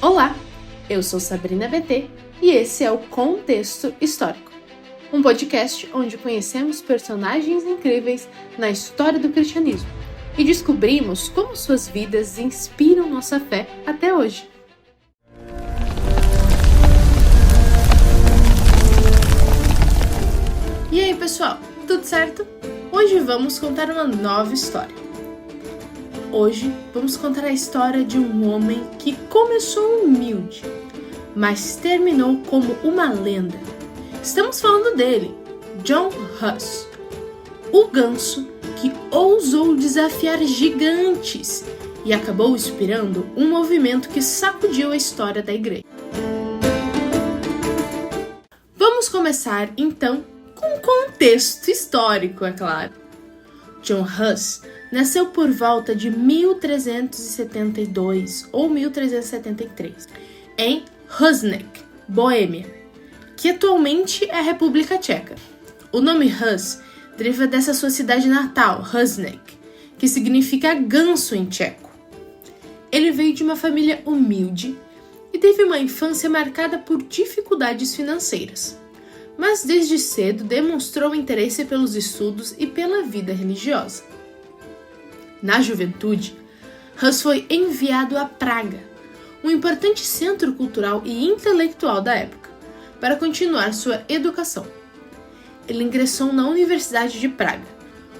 Olá, eu sou Sabrina BT e esse é o Contexto Histórico, um podcast onde conhecemos personagens incríveis na história do cristianismo e descobrimos como suas vidas inspiram nossa fé até hoje. E aí pessoal, tudo certo? Hoje vamos contar uma nova história. Hoje vamos contar a história de um homem que começou humilde, mas terminou como uma lenda. Estamos falando dele, John Huss, o ganso que ousou desafiar gigantes e acabou inspirando um movimento que sacudiu a história da igreja. Vamos começar então com um contexto histórico, é claro. John Huss nasceu por volta de 1372 ou 1373, em Husinec, Boêmia, que atualmente é a República Tcheca. O nome Huss deriva dessa sua cidade natal, Husinec, que significa ganso em tcheco. Ele veio de uma família humilde e teve uma infância marcada por dificuldades financeiras, mas desde cedo demonstrou interesse pelos estudos e pela vida religiosa. Na juventude, Huss foi enviado a Praga, um importante centro cultural e intelectual da época, para continuar sua educação. Ele ingressou na Universidade de Praga,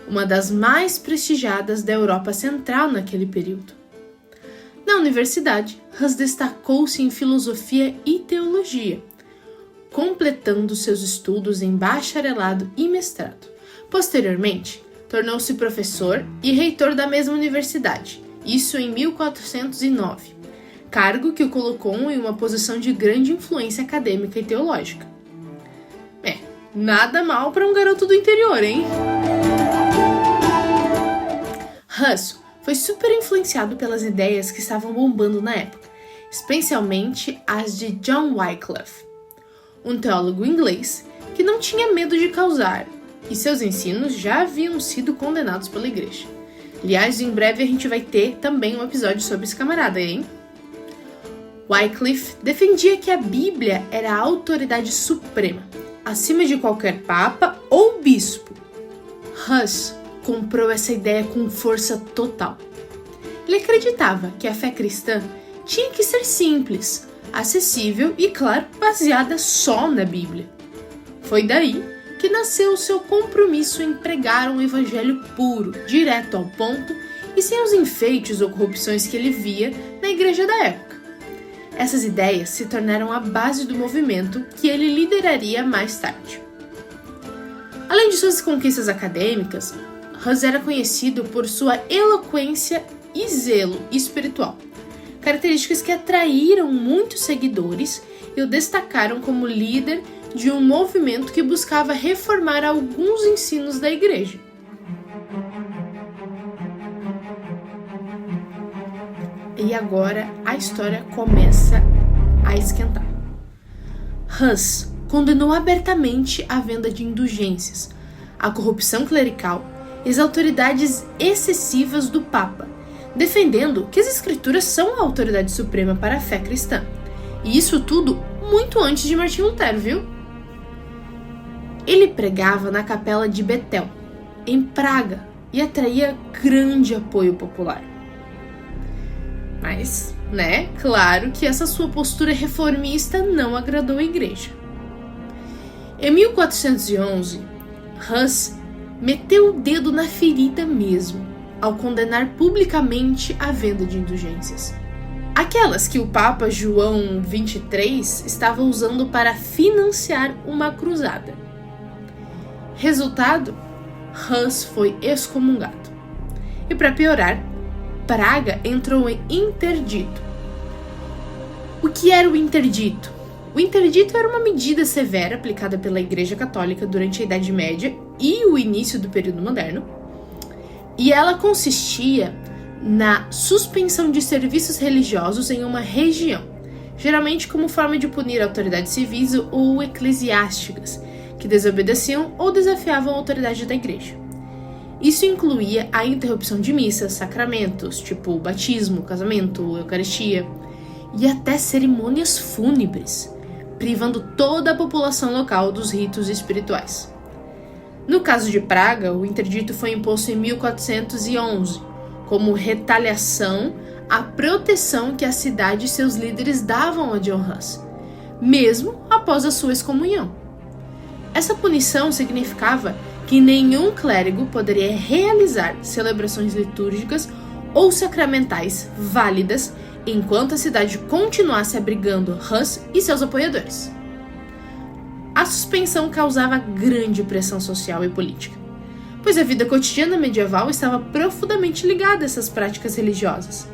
uma das mais prestigiadas da Europa Central naquele período. Na universidade, Huss destacou-se em filosofia e teologia, completando seus estudos em bacharelado e mestrado. Posteriormente, tornou-se professor e reitor da mesma universidade, isso em 1409, cargo que o colocou em uma posição de grande influência acadêmica e teológica. Nada mal para um garoto do interior, hein? Huss foi super influenciado pelas ideias que estavam bombando na época, especialmente as de John Wycliffe, um teólogo inglês que não tinha medo de causar, e seus ensinos já haviam sido condenados pela igreja. Aliás, em breve a gente vai ter também um episódio sobre esse camarada, hein? Wycliffe defendia que a Bíblia era a autoridade suprema, acima de qualquer papa ou bispo. Huss comprou essa ideia com força total. Ele acreditava que a fé cristã tinha que ser simples, acessível e, claro, baseada só na Bíblia. Foi daí que nasceu o seu compromisso em pregar um evangelho puro, direto ao ponto e sem os enfeites ou corrupções que ele via na igreja da época. Essas ideias se tornaram a base do movimento que ele lideraria mais tarde. Além de suas conquistas acadêmicas, Huss era conhecido por sua eloquência e zelo espiritual, características que atraíram muitos seguidores e o destacaram como líder de um movimento que buscava reformar alguns ensinos da igreja. E agora a história começa a esquentar. Huss condenou abertamente a venda de indulgências, a corrupção clerical e as autoridades excessivas do Papa, defendendo que as escrituras são a autoridade suprema para a fé cristã. E isso tudo muito antes de Martim Lutero, viu? Ele pregava na capela de Betel, em Praga, e atraía grande apoio popular. Mas, claro que essa sua postura reformista não agradou a igreja. Em 1411, Huss meteu o dedo na ferida mesmo, ao condenar publicamente a venda de indulgências, aquelas que o Papa João XXIII estava usando para financiar uma cruzada. Resultado, Huss foi excomungado. E para piorar, Praga entrou em interdito. O que era o interdito? O interdito era uma medida severa aplicada pela Igreja Católica durante a Idade Média e o início do período moderno, e ela consistia na suspensão de serviços religiosos em uma região, geralmente como forma de punir autoridades civis ou eclesiásticas que desobedeciam ou desafiavam a autoridade da igreja. Isso incluía a interrupção de missas, sacramentos, tipo batismo, casamento, eucaristia, e até cerimônias fúnebres, privando toda a população local dos ritos espirituais. No caso de Praga, o interdito foi imposto em 1411, como retaliação à proteção que a cidade e seus líderes davam a John Huss, mesmo após a sua excomunhão. Essa punição significava que nenhum clérigo poderia realizar celebrações litúrgicas ou sacramentais válidas enquanto a cidade continuasse abrigando Huss e seus apoiadores. A suspensão causava grande pressão social e política, pois a vida cotidiana medieval estava profundamente ligada a essas práticas religiosas,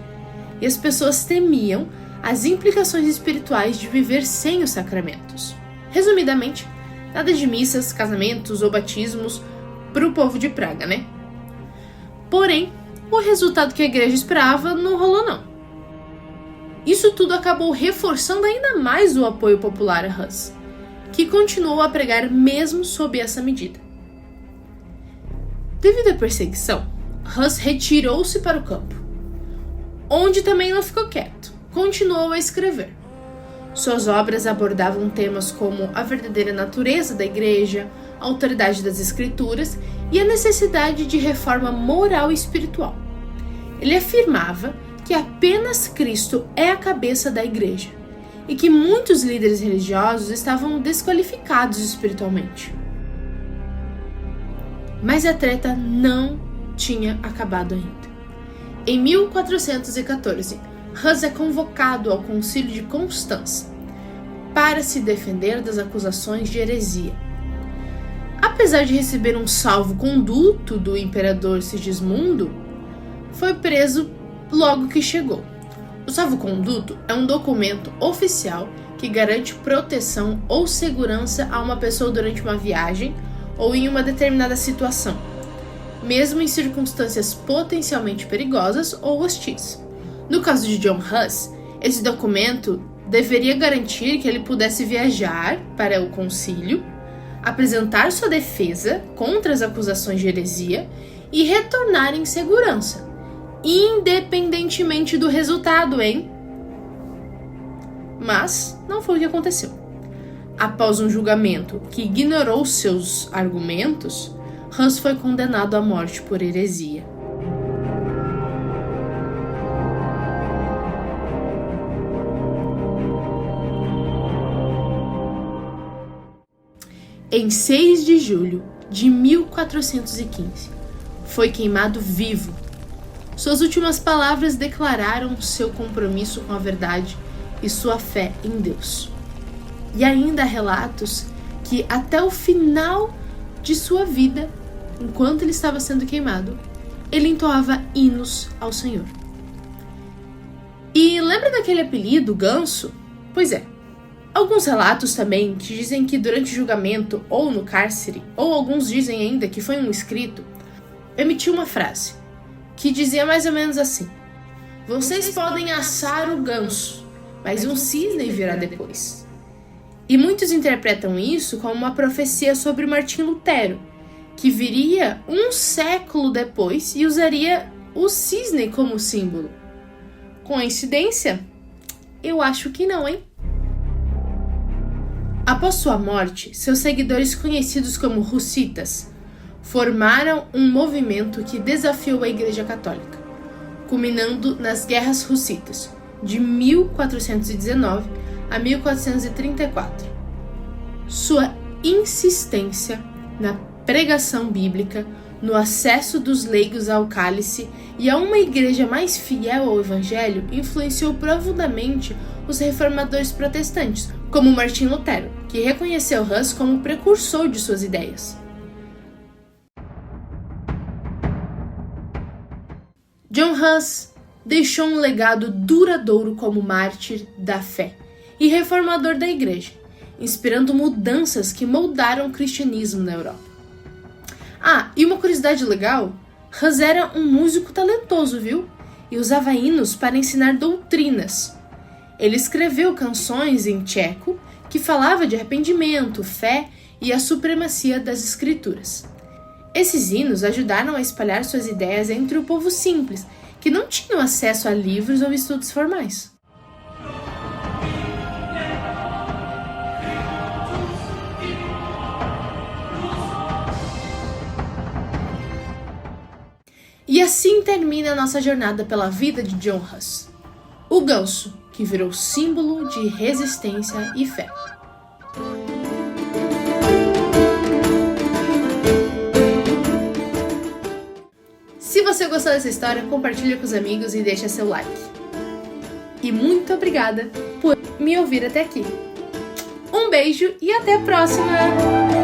e as pessoas temiam as implicações espirituais de viver sem os sacramentos. Resumidamente, nada de missas, casamentos ou batismos para o povo de Praga, né? Porém, o resultado que a igreja esperava não rolou não. Isso tudo acabou reforçando ainda mais o apoio popular a Huss, que continuou a pregar mesmo sob essa medida. Devido à perseguição, Huss retirou-se para o campo, onde também não ficou quieto, continuou a escrever. Suas obras abordavam temas como a verdadeira natureza da igreja, a autoridade das escrituras e a necessidade de reforma moral e espiritual. Ele afirmava que apenas Cristo é a cabeça da igreja e que muitos líderes religiosos estavam desqualificados espiritualmente. Mas a treta não tinha acabado ainda. Em 1414, Huss é convocado ao Concílio de Constança para se defender das acusações de heresia. Apesar de receber um salvo-conduto do imperador Sigismundo, foi preso logo que chegou. O salvo-conduto é um documento oficial que garante proteção ou segurança a uma pessoa durante uma viagem ou em uma determinada situação, mesmo em circunstâncias potencialmente perigosas ou hostis. No caso de John Huss, esse documento deveria garantir que ele pudesse viajar para o concílio, apresentar sua defesa contra as acusações de heresia e retornar em segurança, independentemente do resultado, hein? Mas não foi o que aconteceu. Após um julgamento que ignorou seus argumentos, Huss foi condenado à morte por heresia. Em 6 de julho de 1415, foi queimado vivo. Suas últimas palavras declararam seu compromisso com a verdade e sua fé em Deus. E ainda há relatos que até o final de sua vida, enquanto ele estava sendo queimado, ele entoava hinos ao Senhor. E lembra daquele apelido, Ganso? Pois é. Alguns relatos também que dizem que durante o julgamento ou no cárcere, ou alguns dizem ainda que foi um escrito, emitiu uma frase que dizia mais ou menos assim: vocês podem assar o ganso, mas um cisne virá depois. E muitos interpretam isso como uma profecia sobre Martinho Lutero, que viria um século depois e usaria o cisne como símbolo. Coincidência? Eu acho que não, hein? Após sua morte, seus seguidores, conhecidos como hussitas, formaram um movimento que desafiou a Igreja Católica, culminando nas Guerras Hussitas, de 1419 a 1434. Sua insistência na pregação bíblica, no acesso dos leigos ao cálice e a uma igreja mais fiel ao evangelho influenciou profundamente os reformadores protestantes, como Martinho Lutero, que reconheceu Huss como precursor de suas ideias. John Huss deixou um legado duradouro como mártir da fé e reformador da igreja, inspirando mudanças que moldaram o cristianismo na Europa. Ah, e uma curiosidade legal, Huss era um músico talentoso, viu? E usava hinos para ensinar doutrinas. Ele escreveu canções em tcheco que falava de arrependimento, fé e a supremacia das escrituras. Esses hinos ajudaram a espalhar suas ideias entre o povo simples, que não tinham acesso a livros ou estudos formais. E assim termina a nossa jornada pela vida de John Hus, o ganso que virou símbolo de resistência e fé. Se você gostou dessa história, compartilha com os amigos e deixa seu like. E muito obrigada por me ouvir até aqui. Um beijo e até a próxima!